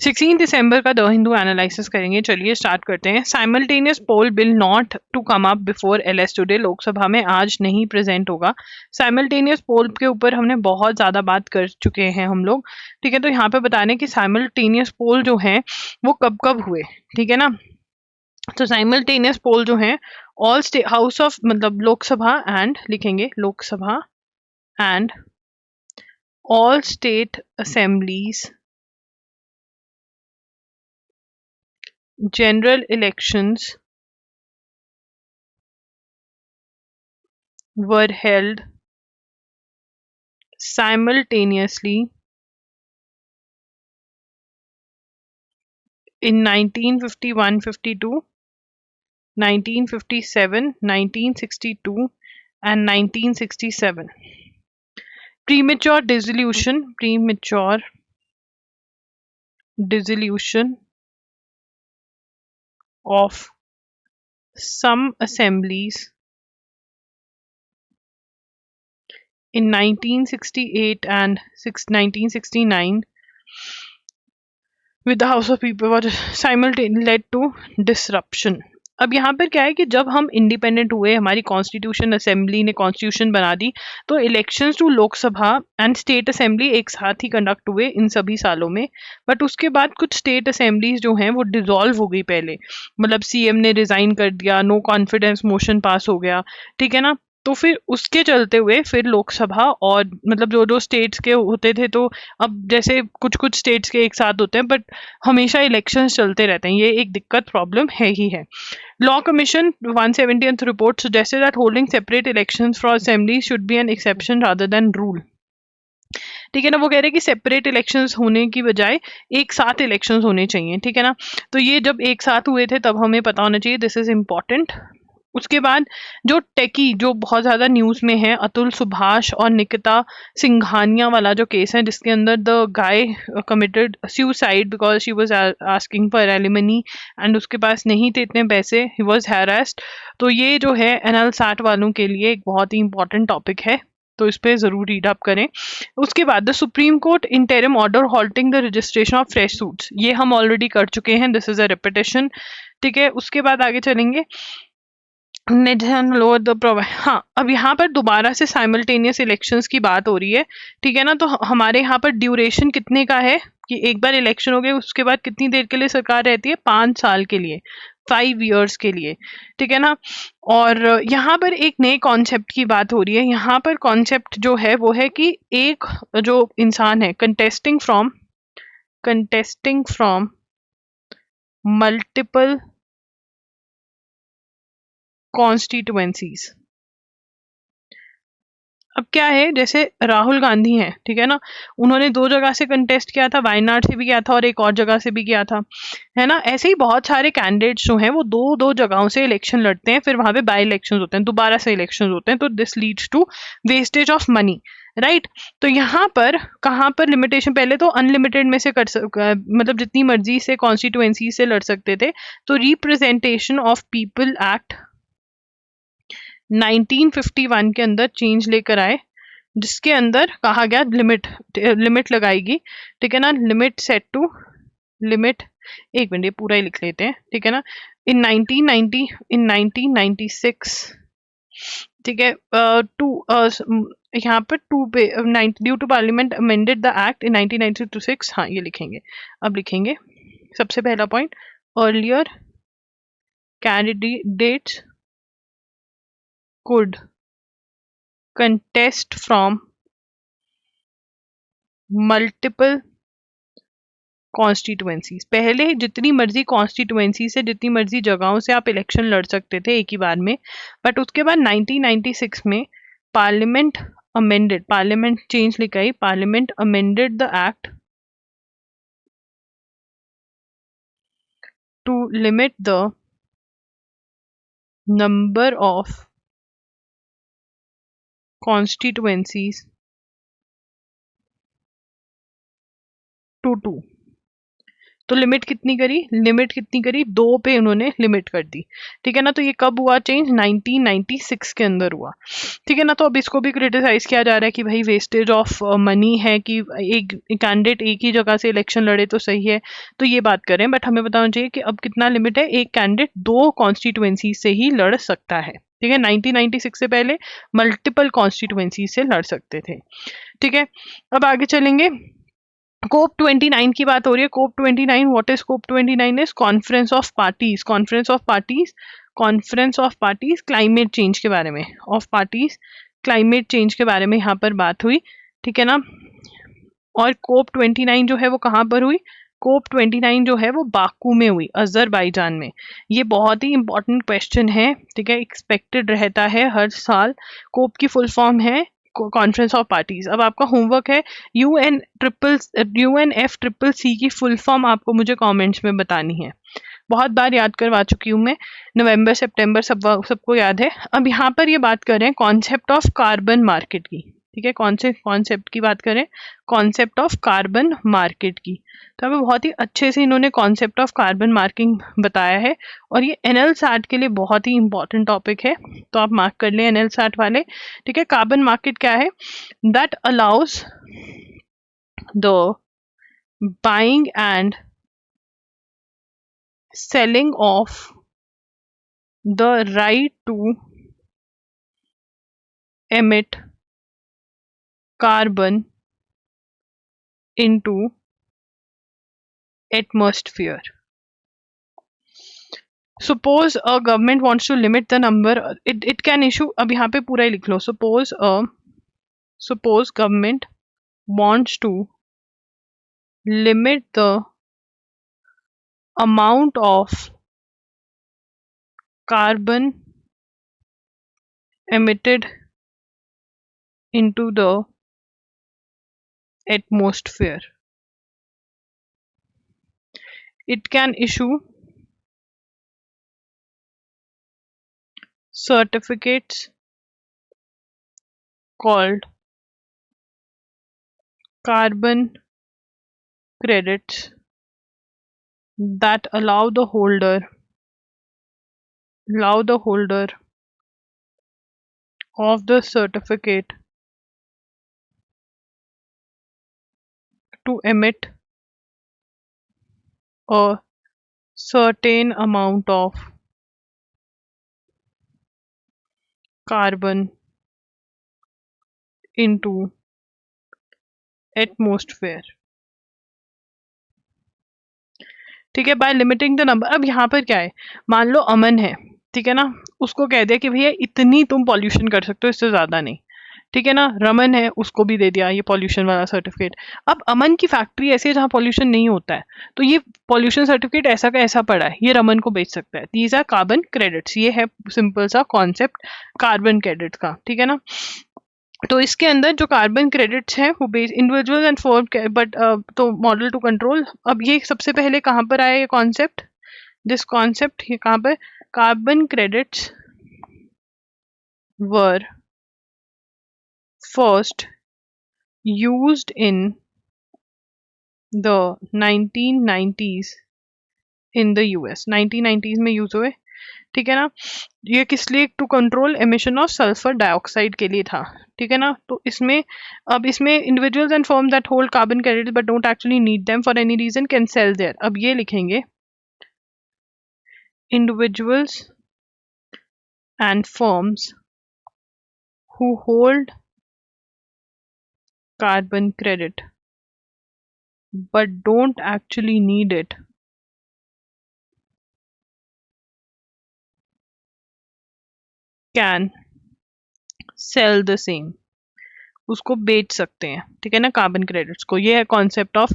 16 दिसंबर का the Hindu analysis करेंगे। चलिए स्टार्ट करते हैं। Simultaneous poll bill not to come up before LS today, Lok Sabha में आज नहीं प्रेजेंट होगा। साइमल्टेनियस पोल के ऊपर हमने बहुत ज़्यादा बात कर चुके हैं हम लोग, ठीक है। तो यहाँ पे बताने कि साइमल्टेनियस पोल जो है वो कब कब हुए, ठीक है ना। तो साइमल्टेनियस पोल जो है ऑल स्टेट हाउस ऑफ मतलब लोकसभा एंड लिखेंगे Lok Sabha and all state assemblies general elections were held simultaneously in 1951, 52, 1957, 1962 and 1967. Premature dissolution of some assemblies in 1968 and 1969 with the House of People was simultaneously led to disruption. अब यहाँ पर क्या है कि जब हम इंडिपेंडेंट हुए, हमारी कॉन्स्टिट्यूशन असेंबली ने कॉन्स्टिट्यूशन बना दी, तो elections to Lok Sabha and state assembly एक साथ ही कंडक्ट हुए इन सभी सालों में। बट उसके बाद कुछ स्टेट असेंबलीज जो हैं वो डिसॉल्व हो गई पहले, मतलब सीएम ने रिजाइन कर दिया, नो कॉन्फिडेंस मोशन पास हो गया, ठीक है ना। तो फिर उसके चलते हुए फिर लोकसभा और मतलब जो जो स्टेट्स के होते थे, तो अब जैसे कुछ कुछ स्टेट्स के एक साथ होते हैं बट हमेशा इलेक्शंस चलते रहते हैं, ये एक दिक्कत प्रॉब्लम है ही है। Law commission 170th report suggested that holding separate elections for assemblies should be an exception rather than rule, ठीक है ना। वो कह रहे हैं कि सेपरेट इलेक्शंस होने की बजाय एक साथ इलेक्शंस होने चाहिए, ठीक है ना। तो ये जब एक साथ हुए थे तब हमें पता होना चाहिए, दिस इज इम्पॉर्टेंट। उसके बाद जो टेकी जो बहुत ज्यादा न्यूज में है, अतुल सुभाष और निकिता सिंघानिया वाला जो केस है, जिसके अंदर the guy committed suicide because she was asking for alimony and उसके पास नहीं थे इतने पैसे, ही वाज हैरेस्ड। तो ये जो है एनएल साठ वालों के लिए एक बहुत ही इंपॉर्टेंट टॉपिक है, तो इस पे जरूर रीड अप करें। उसके बाद the supreme court interim order halting the registration of fresh suits, ये हम ऑलरेडी कर चुके हैं, दिस इज अ रिपीटेशन, ठीक है। उसके बाद आगे चलेंगे। हाँ, अब यहाँ पर दोबारा से साइमल्टेनियस इलेक्शंस की बात हो रही है, ठीक है ना। तो हमारे यहाँ पर ड्यूरेशन कितने का है कि एक बार इलेक्शन हो गए उसके बाद कितनी देर के लिए सरकार रहती है, 5 साल के लिए, 5 years के लिए, ठीक है ना। और यहाँ पर एक नए कॉन्सेप्ट की बात हो रही है। यहाँ पर कॉन्सेप्ट जो है वो है कि एक जो इंसान है कंटेस्टिंग फ्रॉम मल्टीपल कॉन्स्टिट्यूएंसीज। अब क्या है, जैसे राहुल गांधी हैं, ठीक है ना, उन्होंने 2 जगह से कंटेस्ट किया था, वायनाड से भी किया था और एक और जगह से भी किया था, है ना। ऐसे ही बहुत सारे कैंडिडेट्स जो हैं वो दो दो जगहों से इलेक्शन लड़ते हैं, फिर वहां पे बाई इलेक्शन होते हैं, दोबारा से इलेक्शन होते हैं, तो this leads to wastage of money, right. तो यहाँ पर कहाँ पर लिमिटेशन, पहले तो अनलिमिटेड में से मतलब जितनी मर्जी से कॉन्स्टिट्यूएंसी से लड़ सकते थे। तो रिप्रेजेंटेशन ऑफ पीपल एक्ट 1951 के अंदर चेंज लेकर आए, जिसके अंदर कहा गया लिमिट लगाएगी, ठीक है ना। लिमिट सेट टू लिमिट, एक मिनट ये पूरा ही लिख लेते हैं, ठीक है ना। इन 1996, ठीक है, टू यहाँ पर to pay due to parliament amended the act in 1996, हाँ ये लिखेंगे। अब लिखेंगे सबसे पहला point, earlier candidates could contest from multiple constituencies. पहले जितनी मर्जी कॉन्स्टिट्यूएंसी से जितनी मर्जी जगहों से आप इलेक्शन लड़ सकते थे एक ही बार में, बट उसके बाद 1996 में पार्लियामेंट चेंज लेकर आई, parliament amended the act to limit the number of constituencies to 2। तो लिमिट कितनी करी 2 पे उन्होंने लिमिट कर दी, ठीक है ना। तो ये कब हुआ चेंज, 1996 के अंदर हुआ, ठीक है ना। तो अब इसको भी क्रिटिसाइज किया जा रहा है कि भाई वेस्टेज ऑफ मनी है कि एक कैंडिडेट एक ही जगह से इलेक्शन लड़े तो सही है, तो ये बात करें, बट हमें बताना चाहिए कि अब कितना लिमिट है, एक कैंडिडेट 2 कॉन्स्टिट्यूएंसी से ही लड़ सकता है, ठीक है। 1996 से पहले मल्टीपल कॉन्स्टिट्यूएंसी से लड़ सकते थे, ठीक है। अब आगे चलेंगे, कोप 29 की बात हो रही है। COP 29, what is COP 29 is conference of parties, conference of parties climate change के बारे में, ऑफ पार्टीज क्लाइमेट चेंज के बारे में यहाँ पर बात हुई, ठीक है ना। और कोप 29 जो है वो कहाँ पर हुई, कोप 29 जो है वो बाकू में हुई, अजरबैजान में। ये बहुत ही इंपॉर्टेंट क्वेश्चन है, ठीक है, एक्सपेक्टेड रहता है हर साल। कोप की फुल फॉर्म है कॉन्फ्रेंस ऑफ पार्टीज। अब आपका होमवर्क है UNFCCC की फुल फॉर्म आपको मुझे कमेंट्स में बतानी है। बहुत बार याद करवा चुकी हूँ मैं, नवंबर सितंबर सबको याद है। अब यहाँ पर ये बात करें कॉन्सेप्ट ऑफ कार्बन मार्केट की, ठीक है, कौन से कॉन्सेप्ट की बात करें, कॉन्सेप्ट ऑफ कार्बन मार्केट की। तो हमें बहुत ही अच्छे से इन्होंने कॉन्सेप्ट ऑफ कार्बन मार्किंग बताया है, और ये NLSAT के लिए बहुत ही इंपॉर्टेंट टॉपिक है, तो आप मार्क कर लें NLSAT वाले, ठीक है। कार्बन मार्केट क्या है, that allows the buying and selling of the right to emit carbon into atmosphere. Suppose a government wants to limit the number, it can issue, अब यहाँ पे पूरा ही लिख लो, suppose government wants to limit the amount of carbon emitted into the atmosphere. It can issue certificates called carbon credits that allow the holder of the certificate to emit a certain amount of carbon into atmosphere, ठीक है, bye limiting the number. अब यहाँ पर क्या है, मान लो अमन है, ठीक है ना, उसको कह दिया कि भैया इतनी तुम पॉल्यूशन कर सकते हो, इससे ज्यादा नहीं, ठीक है ना। रमन है, उसको भी दे दिया ये पॉल्यूशन वाला सर्टिफिकेट। अब अमन की फैक्ट्री ऐसी है जहाँ पॉल्यूशन नहीं होता है, तो ये पॉल्यूशन सर्टिफिकेट ऐसा का ऐसा पड़ा है, ये रमन को बेच सकता है। दीज आर कार्बन क्रेडिट्स, ये है सिंपल सा कॉन्सेप्ट कार्बन क्रेडिट का, ठीक है ना। तो इसके अंदर जो कार्बन क्रेडिट्स हैं वो base individual and for but तो मॉडल टू कंट्रोल। अब ये सबसे पहले कहाँ पर आया ये कॉन्सेप्ट, दिस कॉन्सेप्ट ये कहाँ पर, carbon credits were first used in the 1990s in the US, 1990s में यूज हुए, ठीक है ना। ये किस लिए, to control emission of sulphur dioxide के लिए था, ठीक है ना। तो इसमें अब इसमें individuals and firm that hold carbon credits but don't actually need them for any reason can sell there. अब ये लिखेंगे individuals and firms who hold carbon credit but don't actually need it can sell the same, उसको बेच सकते हैं, ठीक है ना, कार्बन क्रेडिट्स को। ये है कॉन्सेप्ट ऑफ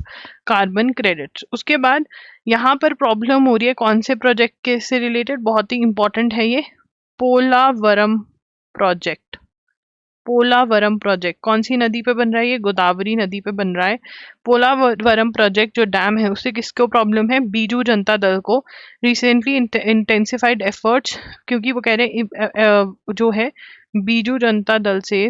कार्बन क्रेडिट्स। उसके बाद यहाँ पर प्रॉब्लम हो रही है कौन से प्रोजेक्ट के से रिलेटेड, बहुत ही इंपॉर्टेंट है ये, पोलावरम प्रोजेक्ट। पोलावरम प्रोजेक्ट कौन सी नदी पे बन रहा है, ये गोदावरी नदी पे बन रहा है। पोलावरम प्रोजेक्ट जो डैम है उससे किसको प्रॉब्लम है, बीजू जनता दल को। रिसेंटली इंटेंसिफाइड एफर्ट्स, क्योंकि वो कह रहे हैं जो है बीजू जनता दल से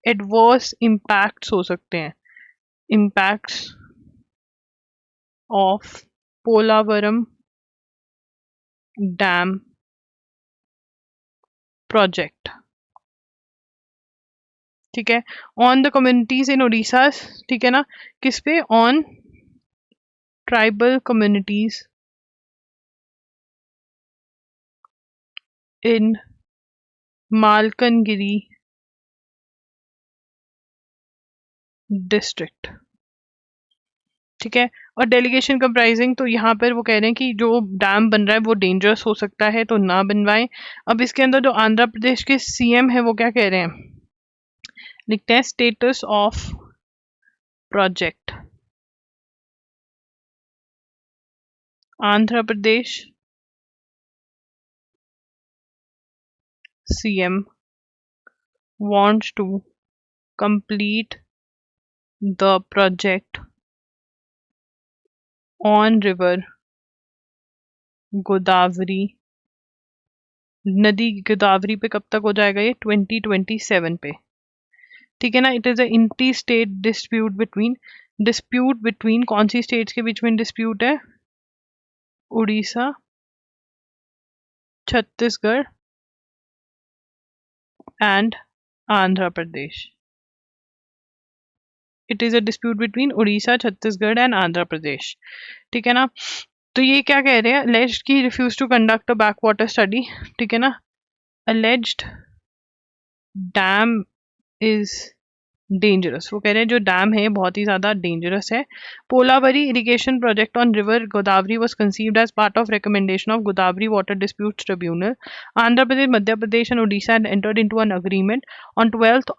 एडवर्स इम्पैक्ट्स हो सकते हैं, impacts of Polavaram Dam project. ठीक है, on the communities in Orissa, ठीक है ना, किस पे, on tribal communities in Malkangiri district. ठीक है, और डेलीगेशन कंप्राइजिंग, तो यहाँ पर वो कह रहे हैं कि जो डैम बन रहा है वो डेंजरस हो सकता है तो ना बनवाएं। अब इसके अंदर जो आंध्र प्रदेश के सीएम है वो क्या कह रहे हैं, लिखते हैं status of project Andhra Pradesh CM wants to complete the project on river Godavari, नदी गोदावरी पे कब तक हो जाएगा ये, 2027 पे। ठीक है ना, it is a inter state dispute between कौन सी स्टेट्स के बीच में डिस्प्यूट है, Orissa, Chhattisgarh and Andhra Pradesh. It is a dispute between Orissa, Chhattisgarh and Andhra Pradesh. ठीक है ना, तो ये क्या कह रहे हैं, alleged की refuse to conduct a back water study. ठीक है ना, alleged डैम इज डेंजरस, वो कह रहे हैं जो डैम है बहुत ही ज्यादा डेंजरस है। Polavaram irrigation project on river Godavari was conceived as part of recommendation of Godavari water disputes tribunal. Andhra Pradesh, Madhya Pradesh and Odisha had entered into an agreement on 12th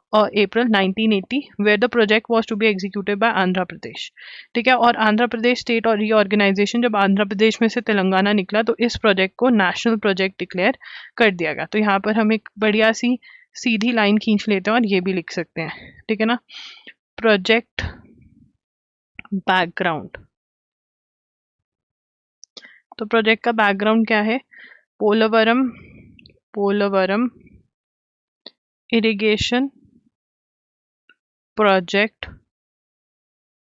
April 1980 where the project was to be executed by Andhra Pradesh. ठीक है, और Andhra Pradesh state और reorganisation, जब आंध्र प्रदेश में से तेलंगाना निकला तो इस प्रोजेक्ट को नेशनल प्रोजेक्ट डिक्लेयर कर दिया गया। तो यहाँ पर हम एक बढ़िया सी सीधी लाइन खींच लेते हैं और ये भी लिख सकते हैं। ठीक है ना, प्रोजेक्ट बैकग्राउंड, तो प्रोजेक्ट का बैकग्राउंड क्या है, Polavaram irrigation project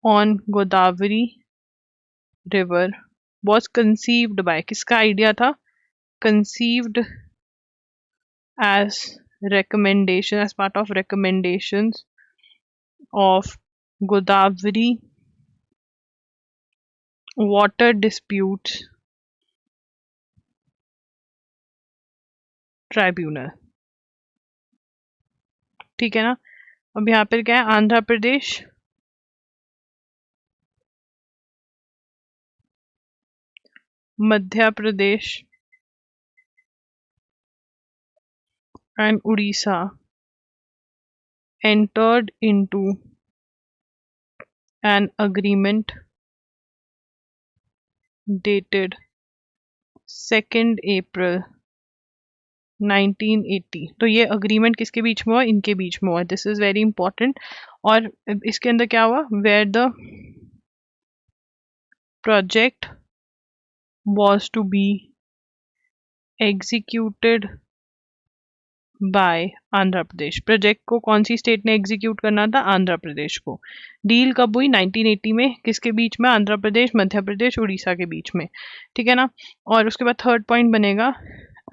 on Godavari river was conceived by, किसका आइडिया था, conceived as recommendation, as part of recommendations of Godavari water disputes tribunal. ठीक है ना, अब यहाँ पर क्या है, आंध्र प्रदेश, मध्य प्रदेश and Odisha entered into an agreement dated 2nd April 1980। तो ये अग्रीमेंट किसके बीच में हुआ, इनके बीच में हुआ, दिस इज वेरी इंपॉर्टेंट। और इसके अंदर क्या हुआ, where the project was to be executed by Andhra Pradesh. Project को कौन सी स्टेट ने एग्जीक्यूट करना था, आंध्र प्रदेश को। डील कब हुई, 1980 में, किसके बीच में, आंध्र प्रदेश, मध्य प्रदेश, उड़ीसा के बीच में। ठीक है ना, और उसके बाद थर्ड पॉइंट बनेगा,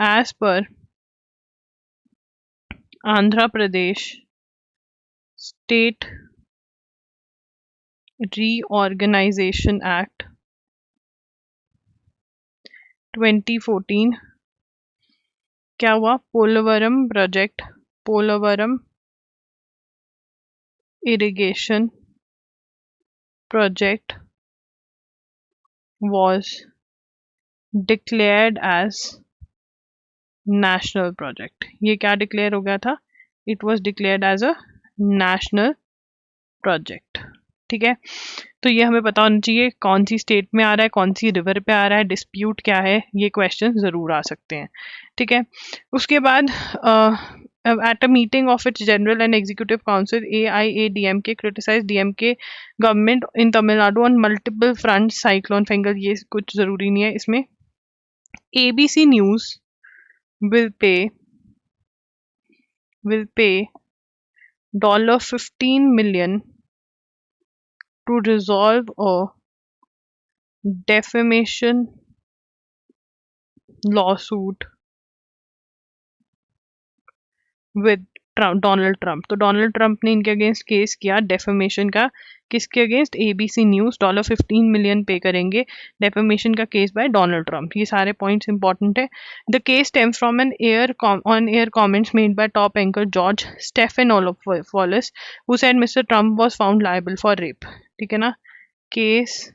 एज पर Andhra Pradesh state reorganisation act 2014 क्या हुआ, Polavaram project, Polavaram irrigation project was declared as national project. ये क्या डिक्लेयर हो गया था, it was declared as a national project. ठीक है, तो ये हमें पता होना चाहिए कौन सी स्टेट में आ रहा है, कौन सी रिवर पे आ रहा है, डिस्प्यूट क्या है, ये क्वेश्चन जरूर आ सकते हैं। ठीक है, उसके बाद at a meeting of its general and executive council, AIADMK criticized DMK government in Tamil Nadu on multiple fronts, cyclone, Fengal, ये कुछ जरूरी नहीं है इसमें। ABC News will pay $15 million to resolve a defamation lawsuit with Donald Trump. तो Donald Trump ने इनके against case किया डेफेमेशन का। किसके अगेंस्ट? एबीसी न्यूज $15 मिलियन पे करेंगे डेफेमेशन का केस बाय डोनाल्ड ट्रंप। ये सारे पॉइंट्स इंपॉर्टेंट है। The case stems from an on air comments made by top anchor George Stephanopoulos who said Mister Trump was found liable for rape. ठीक है ना। Case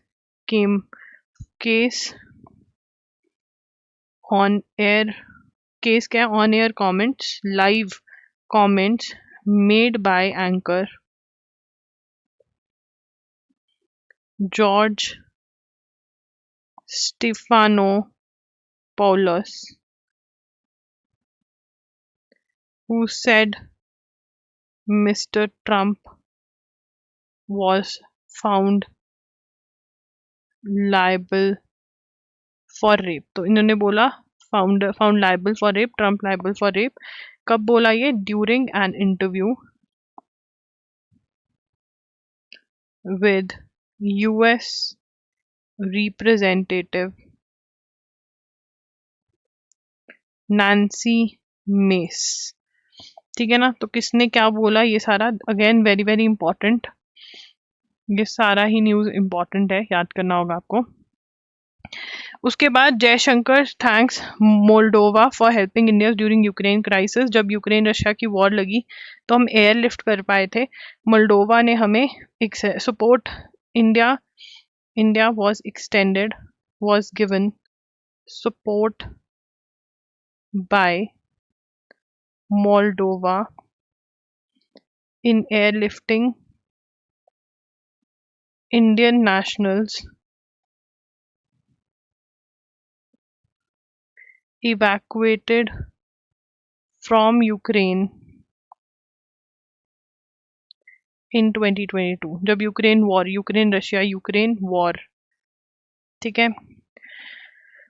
on air case क्या? On air comments, live comments made by anchor George Stephanopoulos, who said Mr. Trump was found liable for rape। तो इन्होंने बोला found liable for rape, Trump liable for rape। कब बोला ये? During an interview with US representative Nancy mess. ठीक है ना। तो किसने क्या बोला ये सारा, अगेन वेरी वेरी इंपॉर्टेंट। ये सारा ही न्यूज इंपॉर्टेंट है, याद करना होगा आपको। उसके बाद Jaishankar thanks Moldova for helping India during Ukraine crisis. जब यूक्रेन रशिया की वॉर लगी तो हम एयरलिफ्ट कर पाए थे। मोल्डोवा ने हमें एक support, India was given support by Moldova in airlifting Indian nationals evacuated from Ukraine in 2022। जब यूक्रेन वॉर। ठीक है।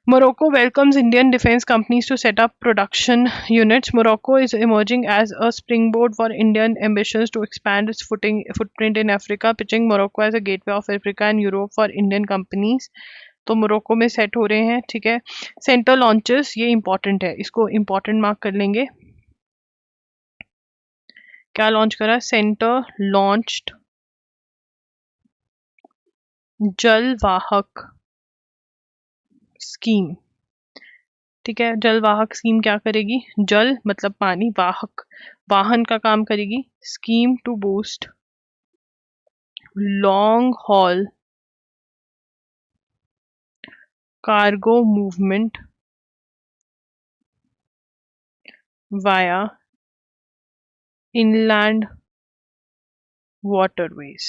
Morocco welcomes Indian defense companies to set up production units। Morocco is emerging as a springboard for Indian ambitions to expand its footprint in Africa, pitching Morocco as a gateway of Africa and Europe for Indian companies। तो Morocco में set हो रहे हैं। ठीक है। Centre launches, ये important है, इसको इंपॉर्टेंट मार्क कर लेंगे। क्या लॉन्च करा? Centre launched Jalvahak scheme. ठीक है। जलवाहक स्कीम क्या करेगी? जल मतलब पानी, वाहक वाहन का काम करेगी। Scheme to boost long haul cargo movement via inland waterways.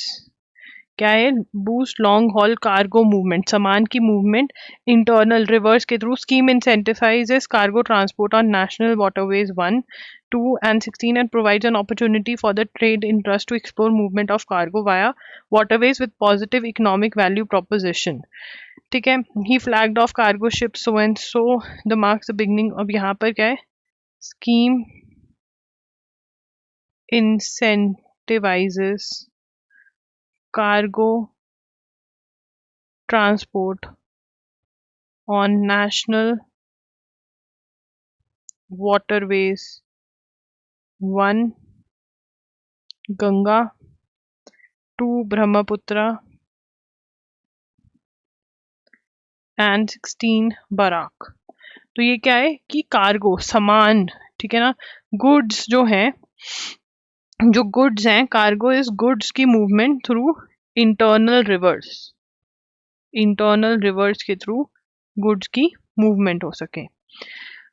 क्या है? Boost long haul cargo movement, सामान की मूवमेंट इंटरनल रिवर्स के through. Scheme incentivises cargo transport on national waterways 1, 2 and 16 and provides an opportunity for the trade interest to explore movement of cargo via waterways with positive economic value proposition। ठीक है। he flagged off cargo ships so and so the marks the beginning। अब यहाँ पर क्या है? Scheme incentivizes cargo transport on national waterways 1 Ganga, 2 Brahmaputra and 16 Barak। तो ये क्या है कि कार्गो, सामान, ठीक है ना, गुड्स जो हैं, जो गुड्स हैं, कार्गो इज गुड्स की मूवमेंट थ्रू इंटरनल रिवर्स के थ्रू गुड्स की मूवमेंट हो सके।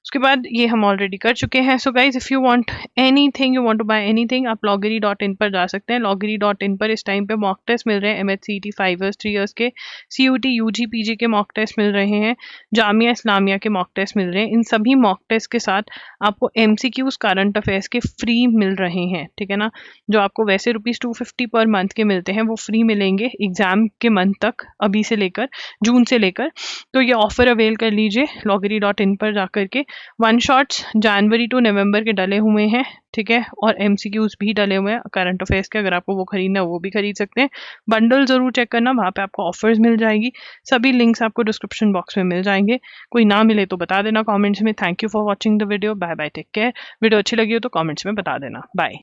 उसके बाद ये हम ऑलरेडी कर चुके हैं। So guys if you want anything, you want to buy anything, आप loggery.in पर जा सकते हैं। loggery.in पर इस टाइम पे मॉक टेस्ट मिल रहे हैं। MHCET 5 years 3 years के, CUT UG PG के मॉक टेस्ट मिल रहे हैं, जामिया इस्लामिया के मॉक टेस्ट मिल रहे हैं। इन सभी मॉक टेस्ट के साथ आपको MCQs करंट अफेयर्स के फ्री मिल रहे हैं। ठीक है ना। जो आपको वैसे ₹250 पर मंथ के मिलते हैं वो फ्री मिलेंगे एग्जाम के मंथ तक, अभी से लेकर जून से लेकर। तो ये ऑफर अवेल कर लीजिए loggery.in पर जाकर के। वन शॉट्स जनवरी टू नवंबर के डले हुए हैं, ठीक है, और MCQs भी डले हुए हैं करंट अफेयर्स के। अगर आपको वो खरीदना है वो भी खरीद सकते हैं। बंडल जरूर चेक करना, वहाँ पे आपको ऑफर्स मिल जाएगी। सभी लिंक्स आपको डिस्क्रिप्शन बॉक्स में मिल जाएंगे। कोई ना मिले तो बता देना कॉमेंट्स में। Thank you for watching the video. Bye bye, take care. Video अच्छी लगी हो तो कॉमेंट्स में बता देना। बाय।